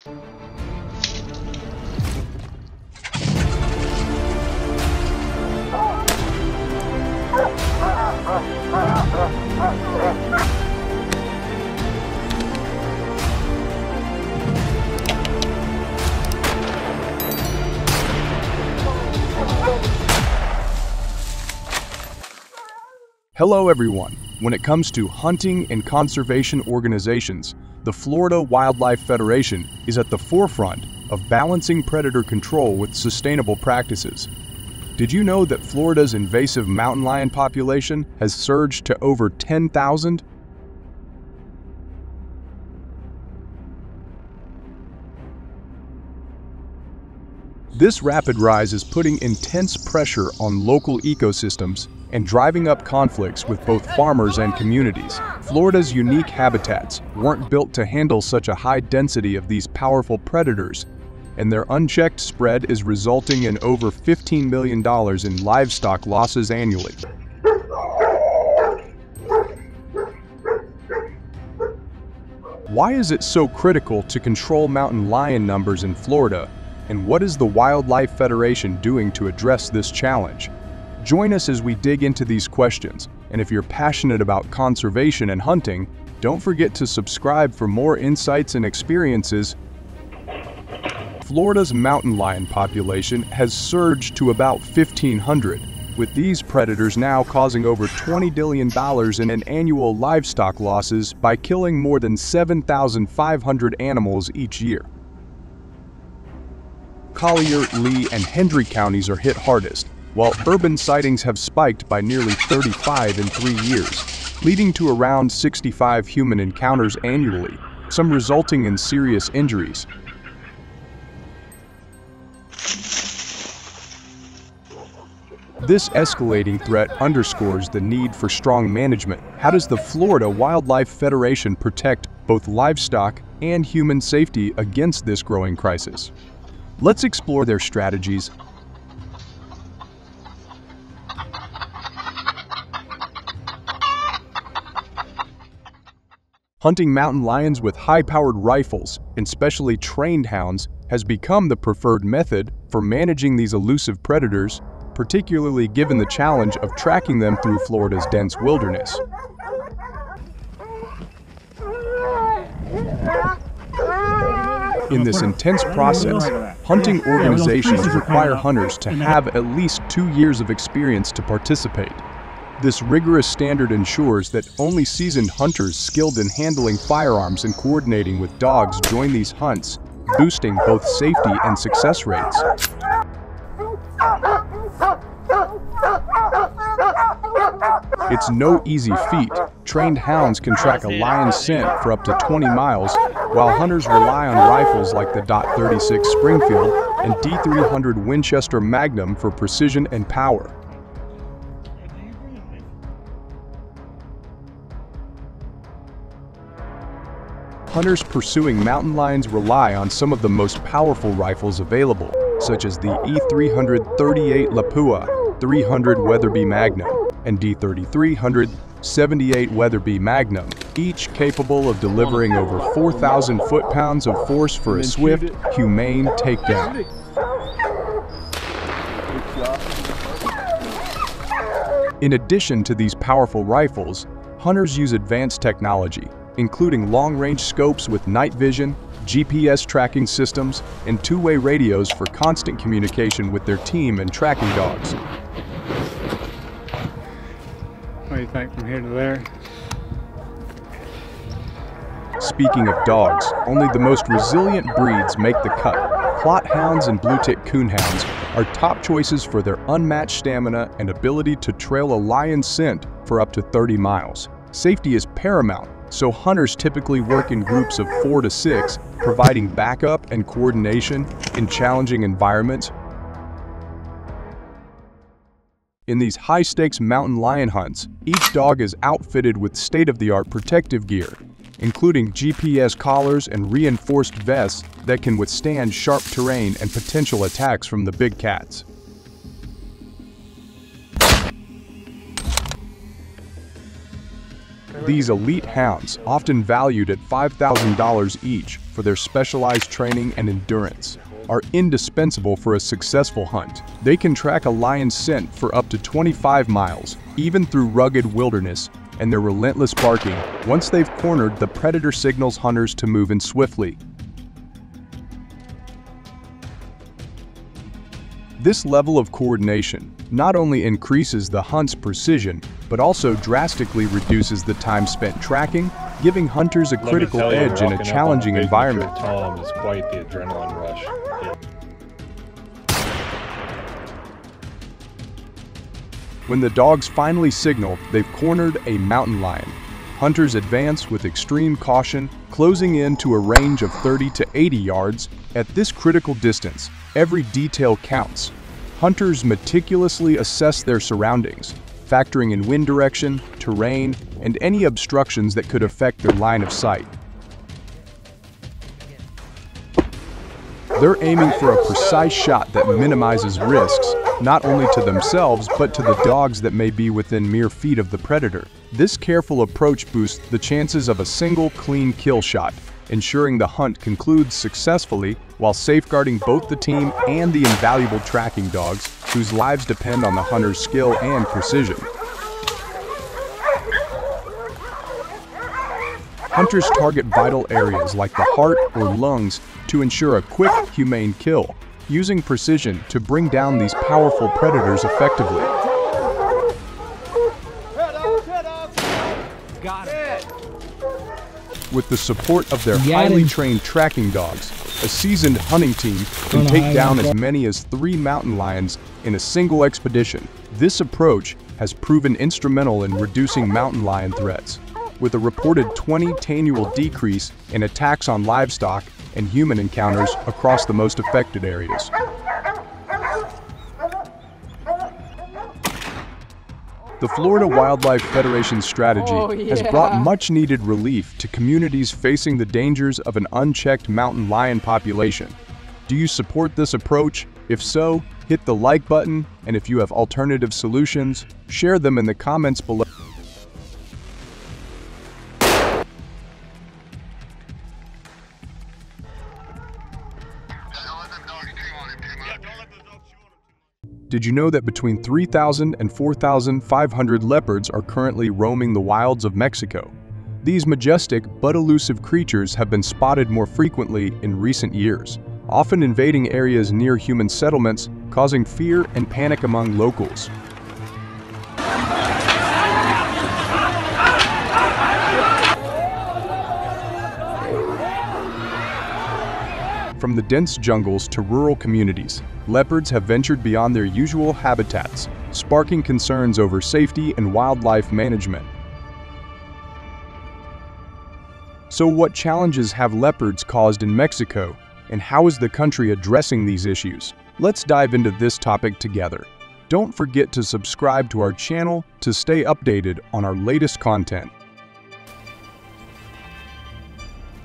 Hello everyone. When it comes to hunting and conservation organizations, the Florida Wildlife Federation is at the forefront of balancing predator control with sustainable practices. Did you know that Florida's invasive mountain lion population has surged to over 10,000? This rapid rise is putting intense pressure on local ecosystems and driving up conflicts with both farmers and communities. Florida's unique habitats weren't built to handle such a high density of these powerful predators, and their unchecked spread is resulting in over $15 million in livestock losses annually. Why is it so critical to control mountain lion numbers in Florida, and what is the Wildlife Federation doing to address this challenge? Join us as we dig into these questions, and if you're passionate about conservation and hunting, don't forget to subscribe for more insights and experiences. Florida's mountain lion population has surged to about 1,500, with these predators now causing over $20 billion in annual livestock losses by killing more than 7,500 animals each year. Collier, Lee, and Hendry counties are hit hardest, while urban sightings have spiked by nearly 35 in 3 years, leading to around 65 human encounters annually, some resulting in serious injuries. This escalating threat underscores the need for strong management. How does the Florida Wildlife Federation protect both livestock and human safety against this growing crisis? Let's explore their strategies. Hunting mountain lions with high-powered rifles and specially trained hounds has become the preferred method for managing these elusive predators, particularly given the challenge of tracking them through Florida's dense wilderness. In this intense process, hunting organizations require hunters to have at least 2 years of experience to participate. This rigorous standard ensures that only seasoned hunters skilled in handling firearms and coordinating with dogs join these hunts, boosting both safety and success rates. It's no easy feat. Trained hounds can track a lion's scent for up to 20 miles, while hunters rely on rifles like the .36 Springfield and D300 Winchester Magnum for precision and power. Hunters pursuing mountain lions rely on some of the most powerful rifles available, such as the E300 38 Lapua, 300 Weatherby Magnum, and D3300 78 Weatherby Magnum, each capable of delivering over 4,000 foot-pounds of force for a swift, humane takedown. In addition to these powerful rifles, hunters use advanced technology, including long-range scopes with night vision, GPS tracking systems, and two-way radios for constant communication with their team and tracking dogs. What do you think from here to there? Speaking of dogs, only the most resilient breeds make the cut. Plot hounds and blue-tick coonhounds are top choices for their unmatched stamina and ability to trail a lion's scent for up to 30 miles. Safety is paramount, so hunters typically work in groups of 4 to 6, providing backup and coordination in challenging environments. In these high-stakes mountain lion hunts, each dog is outfitted with state-of-the-art protective gear, including GPS collars and reinforced vests that can withstand sharp terrain and potential attacks from the big cats. These elite hounds, often valued at $5,000 each for their specialized training and endurance, are indispensable for a successful hunt. They can track a lion's scent for up to 25 miles, even through rugged wilderness, and their relentless barking, once they've cornered the predator, signals hunters to move in swiftly. This level of coordination not only increases the hunt's precision, but also drastically reduces the time spent tracking, giving hunters a critical edge in a challenging environment. Tom is quite the adrenaline rush. When the dogs finally signal they've cornered a mountain lion, hunters advance with extreme caution, closing in to a range of 30 to 80 yards. At this critical distance, every detail counts. Hunters meticulously assess their surroundings, factoring in wind direction, terrain, and any obstructions that could affect their line of sight. They're aiming for a precise shot that minimizes risks, not only to themselves but to the dogs that may be within mere feet of the predator. This careful approach boosts the chances of a single clean kill shot, ensuring the hunt concludes successfully while safeguarding both the team and the invaluable tracking dogs, whose lives depend on the hunter's skill and precision. Hunters target vital areas like the heart or lungs to ensure a quick, humane kill, using precision to bring down these powerful predators effectively. Got it. With the support of their highly trained tracking dogs, a seasoned hunting team can take down as many as 3 mountain lions in a single expedition. This approach has proven instrumental in reducing mountain lion threats, with a reported 20% annual decrease in attacks on livestock and human encounters across the most affected areas. The Florida Wildlife Federation's strategy has brought much-needed relief to communities facing the dangers of an unchecked mountain lion population. Do you support this approach? If so, hit the like button, and if you have alternative solutions, share them in the comments below. Did you know that between 3,000 and 4,500 leopards are currently roaming the wilds of Mexico? These majestic but elusive creatures have been spotted more frequently in recent years, often invading areas near human settlements, causing fear and panic among locals. From the dense jungles to rural communities, leopards have ventured beyond their usual habitats, sparking concerns over safety and wildlife management. So what challenges have leopards caused in Mexico, and how is the country addressing these issues? Let's dive into this topic together. Don't forget to subscribe to our channel to stay updated on our latest content.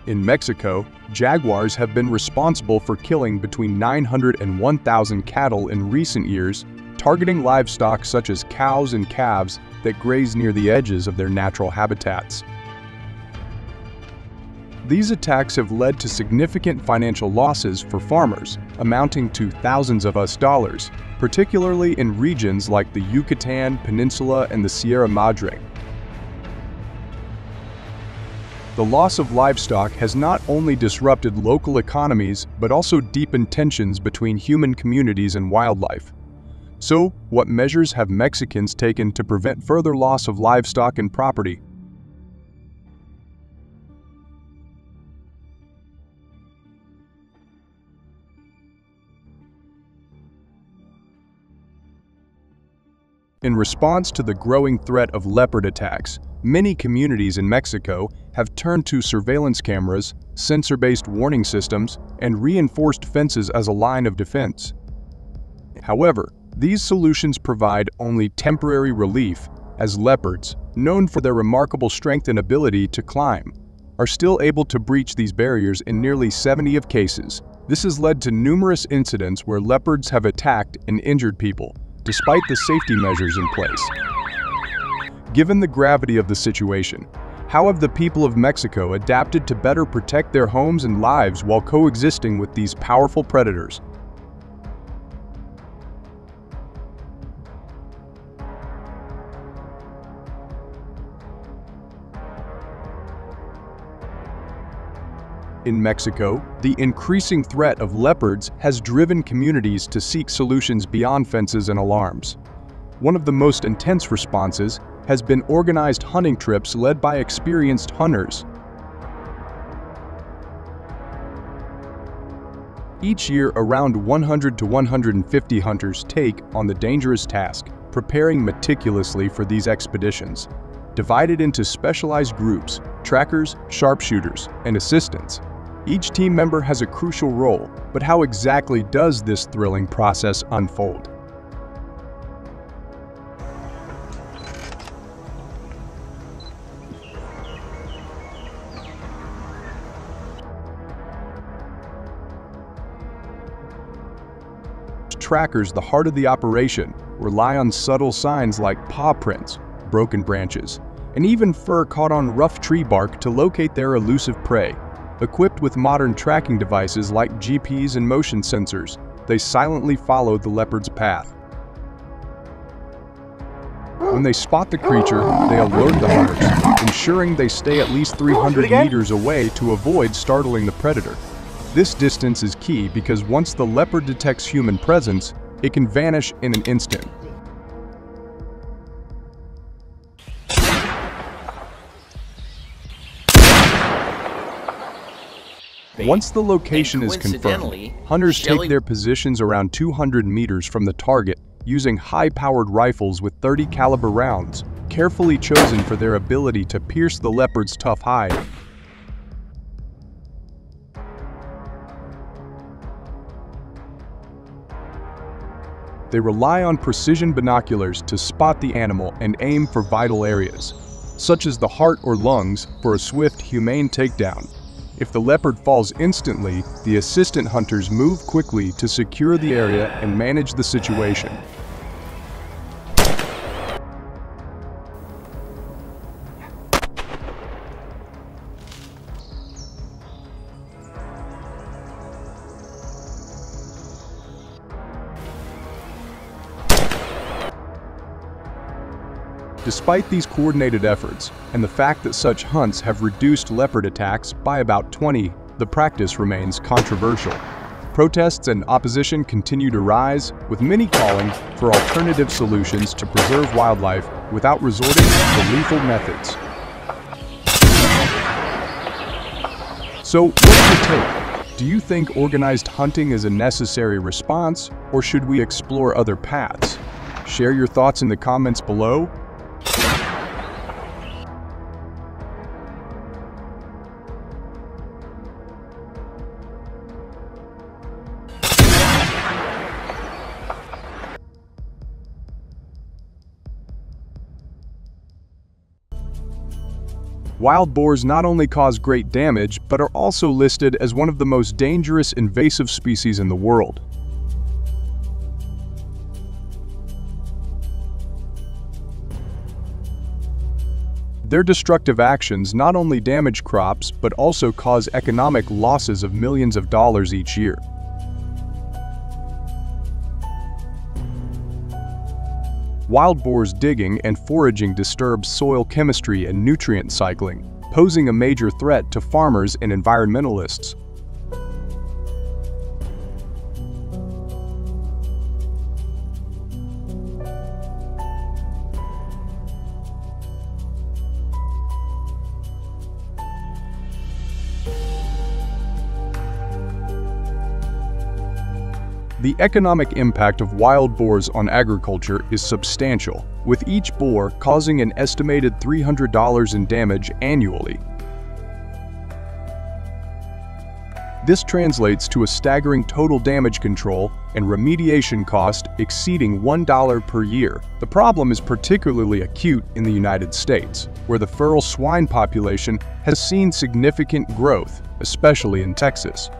In Mexico, jaguars have been responsible for killing between 900 and 1,000 cattle in recent years, targeting livestock such as cows and calves that graze near the edges of their natural habitats. These attacks have led to significant financial losses for farmers, amounting to thousands of US dollars, particularly in regions like the Yucatan Peninsula and the Sierra Madre. The loss of livestock has not only disrupted local economies, but also deepened tensions between human communities and wildlife. So, what measures have Mexicans taken to prevent further loss of livestock and property? In response to the growing threat of leopard attacks, many communities in Mexico have turned to surveillance cameras, sensor-based warning systems, and reinforced fences as a line of defense. However, these solutions provide only temporary relief, as leopards, known for their remarkable strength and ability to climb, are still able to breach these barriers in nearly 70 of cases. This has led to numerous incidents where leopards have attacked and injured people, despite the safety measures in place. Given the gravity of the situation, How have the people of Mexico adapted to better protect their homes and lives while coexisting with these powerful predators? In Mexico, the increasing threat of leopards has driven communities to seek solutions beyond fences and alarms. One of the most intense responses has been organized hunting trips led by experienced hunters. Each year, around 100 to 150 hunters take on the dangerous task, preparing meticulously for these expeditions. Divided into specialized groups, trackers, sharpshooters, and assistants, each team member has a crucial role, but how exactly does this thrilling process unfold? Trackers, the heart of the operation, rely on subtle signs like paw prints, broken branches, and even fur caught on rough tree bark to locate their elusive prey. Equipped with modern tracking devices like GPS and motion sensors, they silently follow the leopard's path. When they spot the creature, they alert the hunters, ensuring they stay at least 300 meters away to avoid startling the predator. This distance is key because once the leopard detects human presence, it can vanish in an instant. Once the location is confirmed, hunters take their positions around 200 meters from the target using high-powered rifles with 30 caliber rounds, carefully chosen for their ability to pierce the leopard's tough hide. They rely on precision binoculars to spot the animal and aim for vital areas, such as the heart or lungs, for a swift, humane takedown. If the leopard falls instantly, the assistant hunters move quickly to secure the area and manage the situation. Despite these coordinated efforts, and the fact that such hunts have reduced leopard attacks by about 20, the practice remains controversial. Protests and opposition continue to rise, with many calling for alternative solutions to preserve wildlife without resorting to lethal methods. So, what's your take? Do you think organized hunting is a necessary response, or should we explore other paths? Share your thoughts in the comments below. Wild boars not only cause great damage, but are also listed as one of the most dangerous invasive species in the world. Their destructive actions not only damage crops, but also cause economic losses of millions of dollars each year. Wild boars digging and foraging disturbs soil chemistry and nutrient cycling, posing a major threat to farmers and environmentalists. The economic impact of wild boars on agriculture is substantial, with each boar causing an estimated $300 in damage annually. This translates to a staggering total damage control and remediation cost exceeding $1 per year. The problem is particularly acute in the United States, where the feral swine population has seen significant growth, especially in Texas.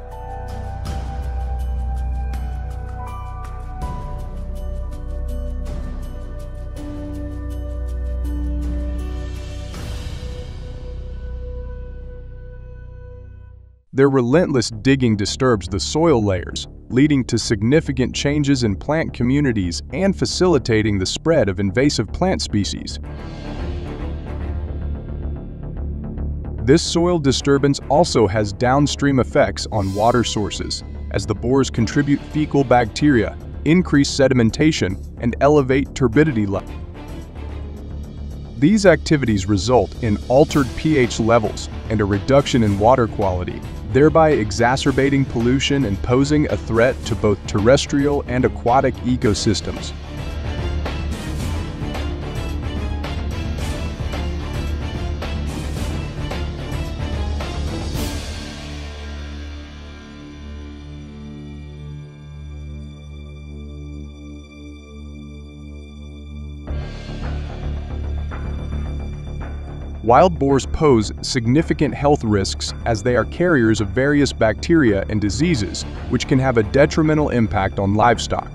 Their relentless digging disturbs the soil layers, leading to significant changes in plant communities and facilitating the spread of invasive plant species. This soil disturbance also has downstream effects on water sources, as the boars contribute fecal bacteria, increase sedimentation, and elevate turbidity levels. These activities result in altered pH levels and a reduction in water quality, thereby exacerbating pollution and posing a threat to both terrestrial and aquatic ecosystems. Wild boars pose significant health risks as they are carriers of various bacteria and diseases, which can have a detrimental impact on livestock.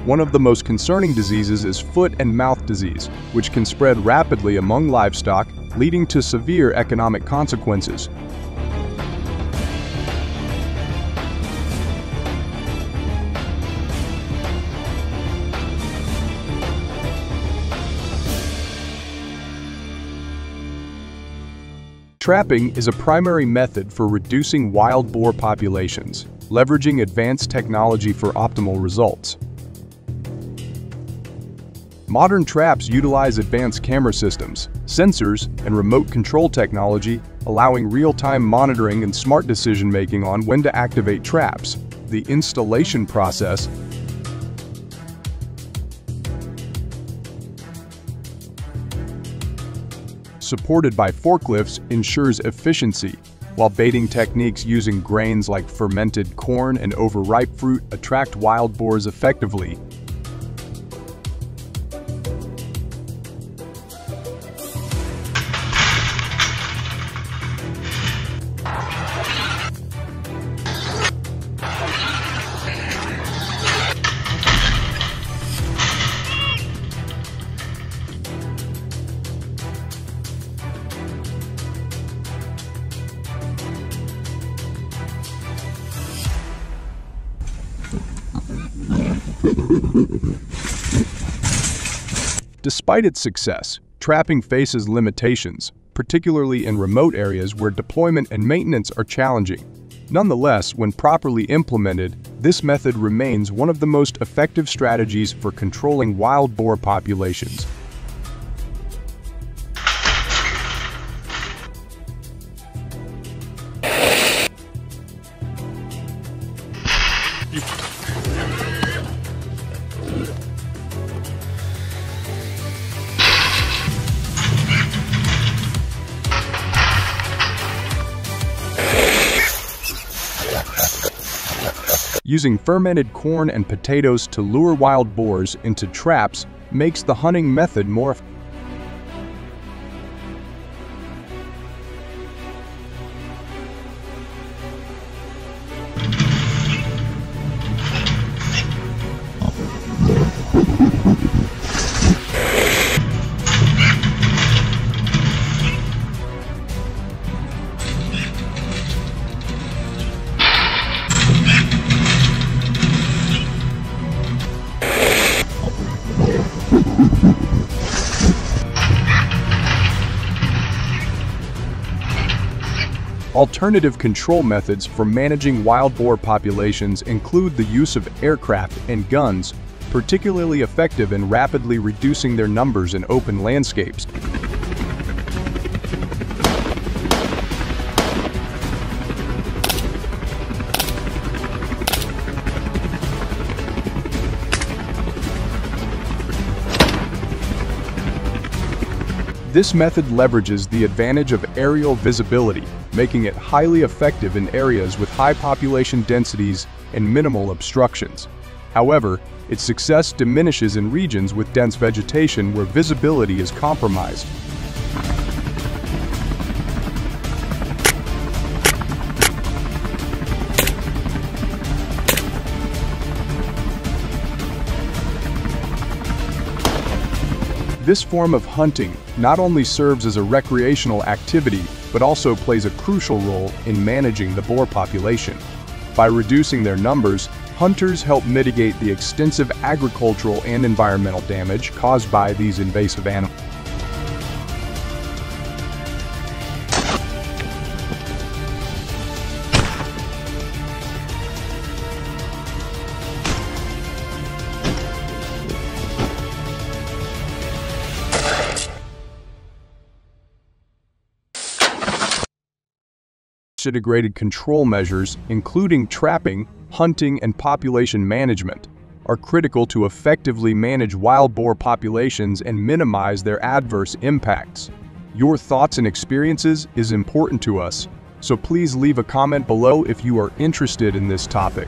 One of the most concerning diseases is foot and mouth disease, which can spread rapidly among livestock, leading to severe economic consequences. Trapping is a primary method for reducing wild boar populations, leveraging advanced technology for optimal results. Modern traps utilize advanced camera systems, sensors, and remote control technology, allowing real-time monitoring and smart decision-making on when to activate traps. The installation process supported by forklifts ensures efficiency, while baiting techniques using grains like fermented corn and overripe fruit attract wild boars effectively. Despite its success, trapping faces limitations, particularly in remote areas where deployment and maintenance are challenging. Nonetheless, when properly implemented, this method remains one of the most effective strategies for controlling wild boar populations. Using fermented corn and potatoes to lure wild boars into traps makes the hunting method more effective. Alternative control methods for managing wild boar populations include the use of aircraft and guns, particularly effective in rapidly reducing their numbers in open landscapes. This method leverages the advantage of aerial visibility, making it highly effective in areas with high population densities and minimal obstructions. However, its success diminishes in regions with dense vegetation where visibility is compromised. This form of hunting not only serves as a recreational activity, but also plays a crucial role in managing the boar population. By reducing their numbers, hunters help mitigate the extensive agricultural and environmental damage caused by these invasive animals. Integrated control measures, including trapping, hunting, and population management, are critical to effectively manage wild boar populations and minimize their adverse impacts. Your thoughts and experiences is important to us, so please leave a comment below if you are interested in this topic.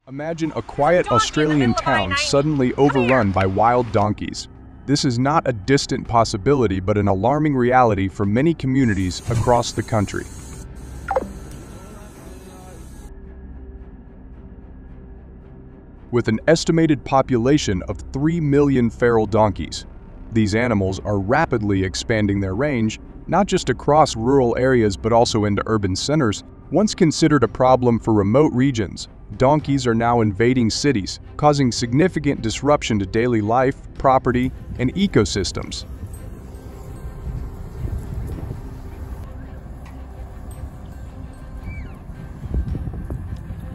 Imagine a quiet Australian town suddenly overrun by wild donkeys. This is not a distant possibility, but an alarming reality for many communities across the country. With an estimated population of 3 million feral donkeys, these animals are rapidly expanding their range, not just across rural areas but also into urban centers. Once considered a problem for remote regions, donkeys are now invading cities, causing significant disruption to daily life, property, and ecosystems.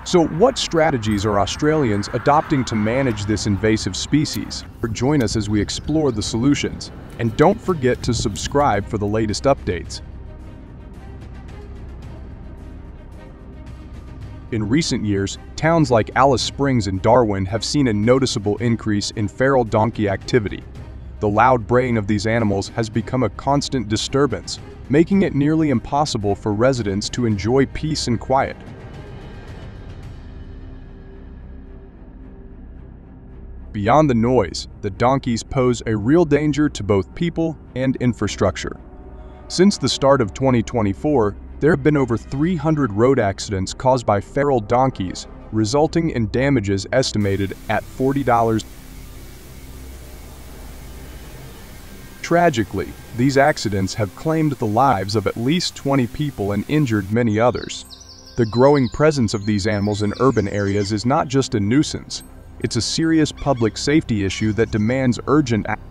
So, what strategies are Australians adopting to manage this invasive species? Join us as we explore the solutions. And don't forget to subscribe for the latest updates. In recent years, towns like Alice Springs and Darwin have seen a noticeable increase in feral donkey activity. The loud braying of these animals has become a constant disturbance, making it nearly impossible for residents to enjoy peace and quiet. Beyond the noise, the donkeys pose a real danger to both people and infrastructure. Since the start of 2024, there have been over 300 road accidents caused by feral donkeys, resulting in damages estimated at $40. Tragically, these accidents have claimed the lives of at least 20 people and injured many others. The growing presence of these animals in urban areas is not just a nuisance, it's a serious public safety issue that demands urgent action.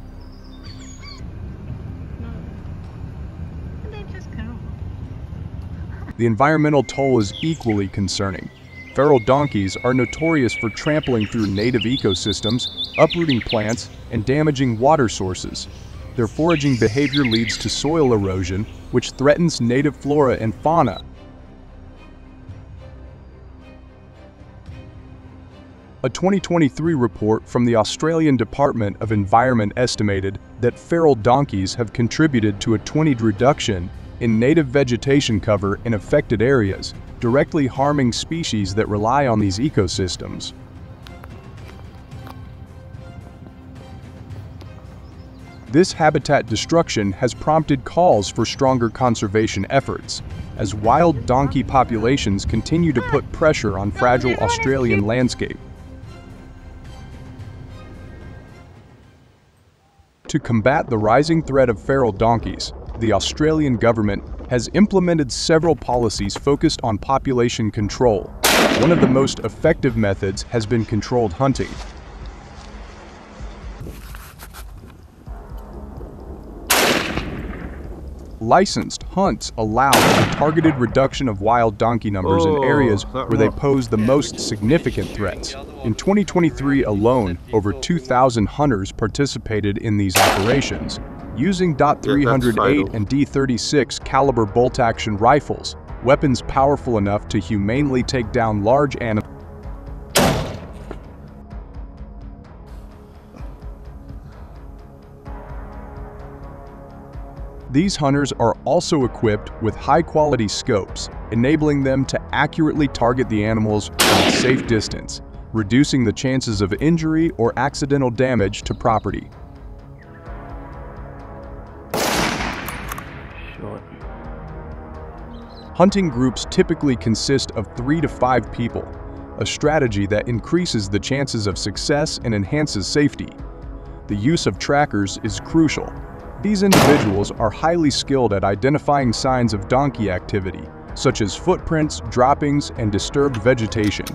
The environmental toll is equally concerning. Feral donkeys are notorious for trampling through native ecosystems, uprooting plants, and damaging water sources. Their foraging behavior leads to soil erosion, which threatens native flora and fauna. A 2023 report from the Australian Department of Environment estimated that feral donkeys have contributed to a 20% reduction in native vegetation cover in affected areas, directly harming species that rely on these ecosystems. This habitat destruction has prompted calls for stronger conservation efforts, as wild donkey populations continue to put pressure on fragile Australian landscape. To combat the rising threat of feral donkeys, the Australian government has implemented several policies focused on population control. One of the most effective methods has been controlled hunting. Licensed hunts allow a targeted reduction of wild donkey numbers in areas where they pose the most significant threats. In 2023 alone, over 2,000 hunters participated in these operations, using .308 and D36 caliber bolt-action rifles, weapons powerful enough to humanely take down large animals. These hunters are also equipped with high-quality scopes, enabling them to accurately target the animals from a safe distance. reducing the chances of injury or accidental damage to property. Short. Hunting groups typically consist of 3 to 5 people, a strategy that increases the chances of success and enhances safety. The use of trackers is crucial. These individuals are highly skilled at identifying signs of donkey activity, such as footprints, droppings, and disturbed vegetation.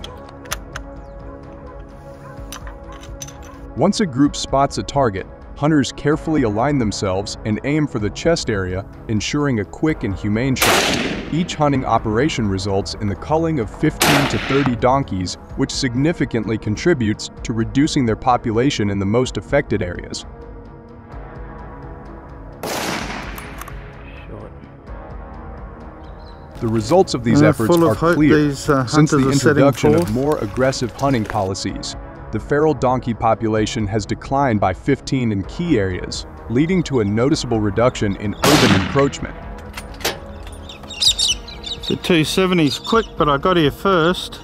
Once a group spots a target, hunters carefully align themselves and aim for the chest area, ensuring a quick and humane shot. Each hunting operation results in the culling of 15 to 30 donkeys, which significantly contributes to reducing their population in the most affected areas. The results of these efforts are clear. Since the introduction of more aggressive hunting policies, the feral donkey population has declined by 15 in key areas, leading to a noticeable reduction in urban encroachment. The 270's quick, but I got here first.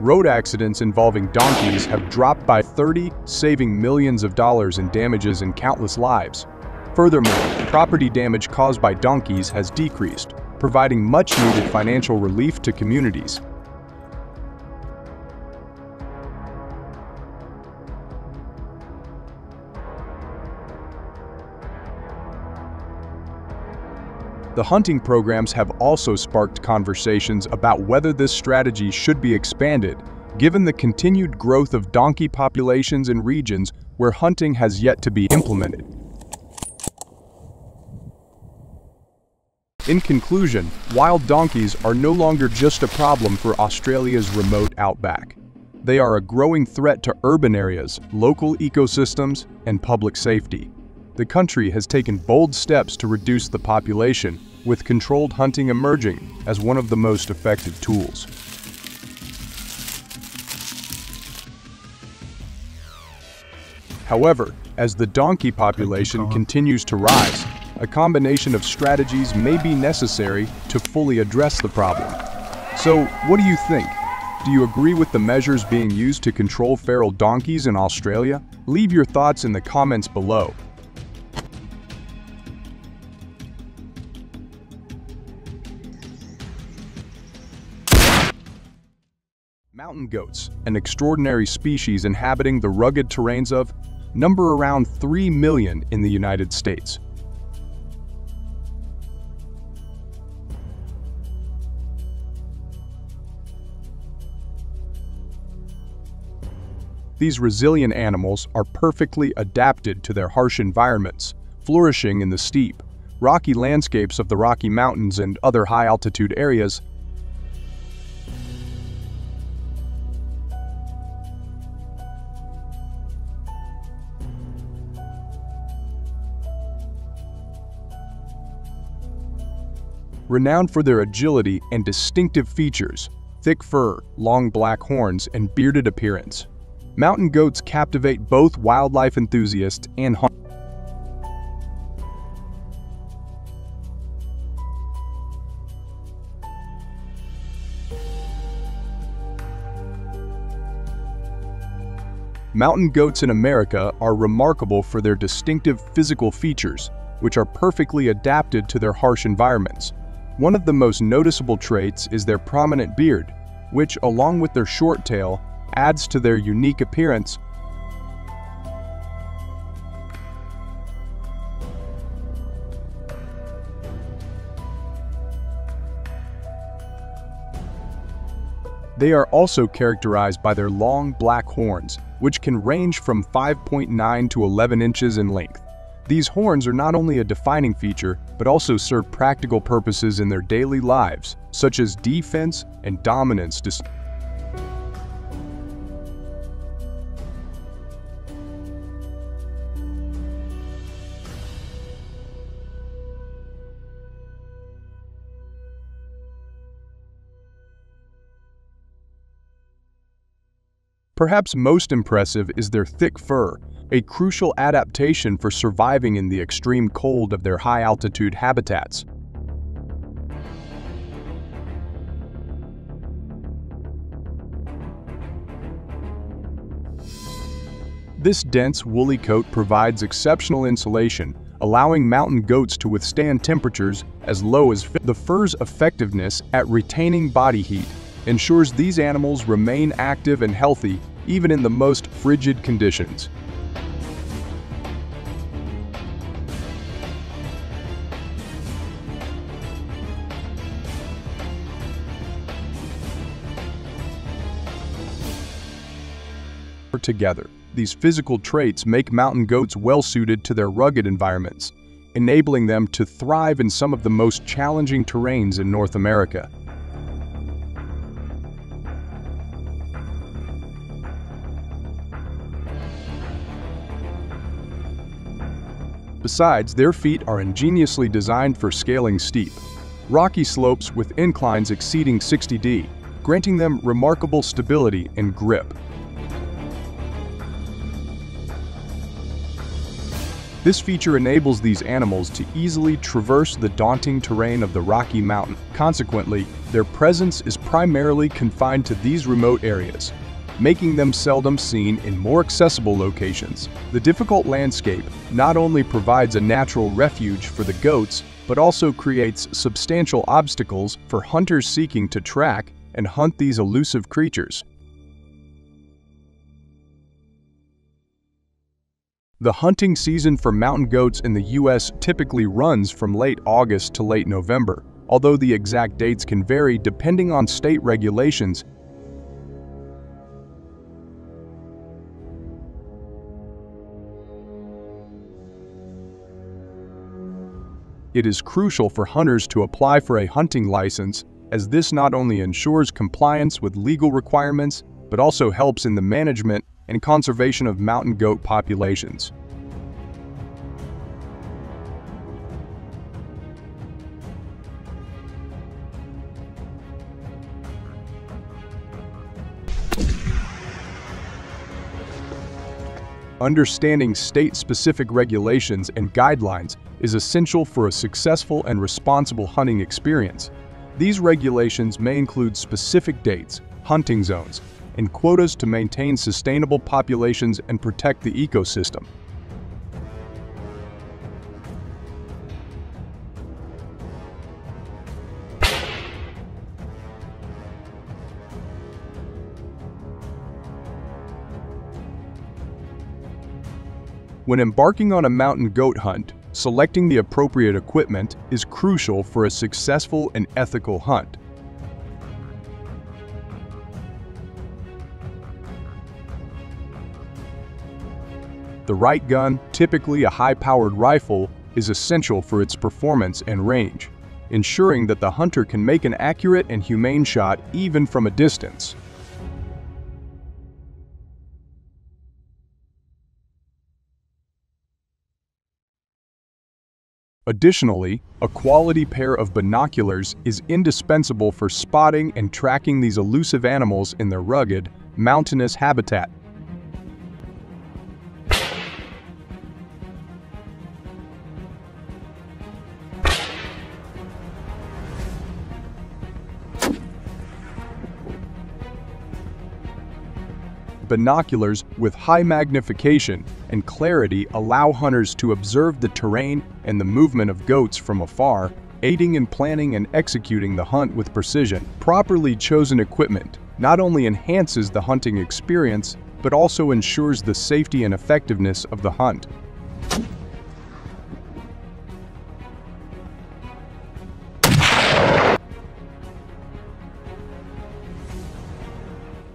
Road accidents involving donkeys have dropped by 30, saving millions of dollars in damages and countless lives. Furthermore, property damage caused by donkeys has decreased, providing much-needed financial relief to communities. The hunting programs have also sparked conversations about whether this strategy should be expanded, given the continued growth of donkey populations in regions where hunting has yet to be implemented. In conclusion, wild donkeys are no longer just a problem for Australia's remote outback. They are a growing threat to urban areas, local ecosystems, and public safety. The country has taken bold steps to reduce the population, with controlled hunting emerging as one of the most effective tools. However, as the donkey population continues to rise, a combination of strategies may be necessary to fully address the problem. So, what do you think? Do you agree with the measures being used to control feral donkeys in Australia? Leave your thoughts in the comments below. Mountain goats, an extraordinary species inhabiting the rugged terrains of, number around 3 million in the United States. These resilient animals are perfectly adapted to their harsh environments, flourishing in the steep, rocky landscapes of the Rocky Mountains and other high-altitude areas. Renowned for their agility and distinctive features, thick fur, long black horns, and bearded appearance. Mountain goats captivate both wildlife enthusiasts and hunters. Mountain goats in America are remarkable for their distinctive physical features, which are perfectly adapted to their harsh environments. One of the most noticeable traits is their prominent beard, which, along with their short tail, adds to their unique appearance. They are also characterized by their long black horns, which can range from 5.9 to 11 inches in length. These horns are not only a defining feature, but also serve practical purposes in their daily lives, such as defense and dominance. Perhaps most impressive is their thick fur, a crucial adaptation for surviving in the extreme cold of their high-altitude habitats. This dense, woolly coat provides exceptional insulation, allowing mountain goats to withstand temperatures as low as the fur's effectiveness at retaining body heat ensures these animals remain active and healthy even in the most frigid conditions. Together, these physical traits make mountain goats well-suited to their rugged environments, enabling them to thrive in some of the most challenging terrains in North America. Besides, their feet are ingeniously designed for scaling steep, rocky slopes with inclines exceeding 60°, granting them remarkable stability and grip. This feature enables these animals to easily traverse the daunting terrain of the Rocky Mountain. Consequently, their presence is primarily confined to these remote areas, making them seldom seen in more accessible locations. The difficult landscape not only provides a natural refuge for the goats, but also creates substantial obstacles for hunters seeking to track and hunt these elusive creatures. The hunting season for mountain goats in the U.S. typically runs from late August to late November, although the exact dates can vary depending on state regulations. It is crucial for hunters to apply for a hunting license, as this not only ensures compliance with legal requirements, but also helps in the management and conservation of mountain goat populations. Understanding state-specific regulations and guidelines is essential for a successful and responsible hunting experience. These regulations may include specific dates, hunting zones, and quotas to maintain sustainable populations and protect the ecosystem. When embarking on a mountain goat hunt, selecting the appropriate equipment is crucial for a successful and ethical hunt. The right gun, typically a high-powered rifle, is essential for its performance and range, ensuring that the hunter can make an accurate and humane shot even from a distance. Additionally, a quality pair of binoculars is indispensable for spotting and tracking these elusive animals in their rugged, mountainous habitat. Binoculars with high magnification and clarity allow hunters to observe the terrain and the movement of goats from afar, aiding in planning and executing the hunt with precision. Properly chosen equipment not only enhances the hunting experience, but also ensures the safety and effectiveness of the hunt.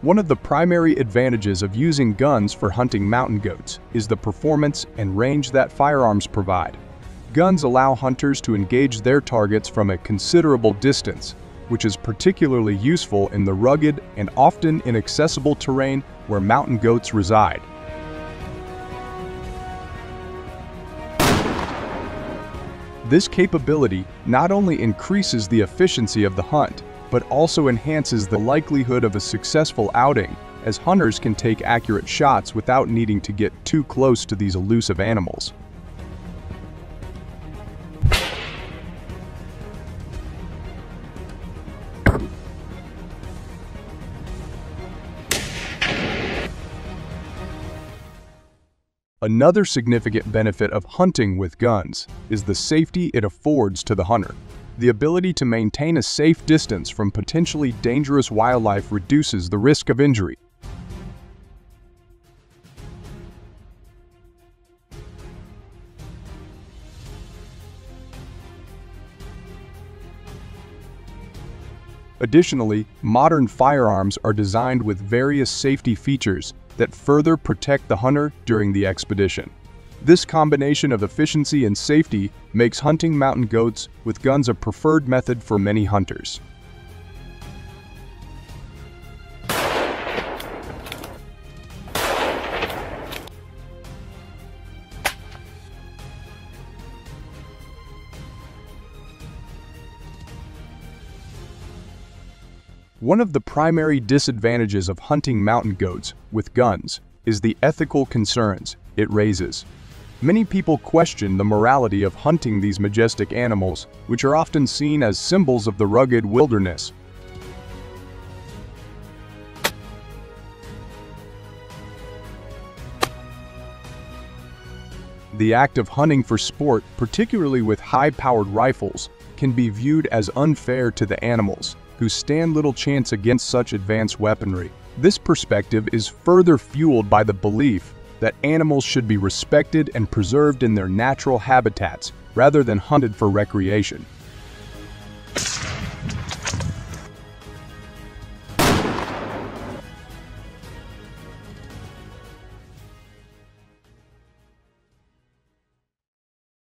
One of the primary advantages of using guns for hunting mountain goats is the performance and range that firearms provide. Guns allow hunters to engage their targets from a considerable distance, which is particularly useful in the rugged and often inaccessible terrain where mountain goats reside. This capability not only increases the efficiency of the hunt, but also enhances the likelihood of a successful outing, as hunters can take accurate shots without needing to get too close to these elusive animals. Another significant benefit of hunting with guns is the safety it affords to the hunter. The ability to maintain a safe distance from potentially dangerous wildlife reduces the risk of injury. Additionally, modern firearms are designed with various safety features that further protect the hunter during the expedition. This combination of efficiency and safety makes hunting mountain goats with guns a preferred method for many hunters. One of the primary disadvantages of hunting mountain goats with guns is the ethical concerns it raises. Many people question the morality of hunting these majestic animals, which are often seen as symbols of the rugged wilderness. The act of hunting for sport, particularly with high-powered rifles, can be viewed as unfair to the animals, who stand little chance against such advanced weaponry. This perspective is further fueled by the belief that animals should be respected and preserved in their natural habitats rather than hunted for recreation.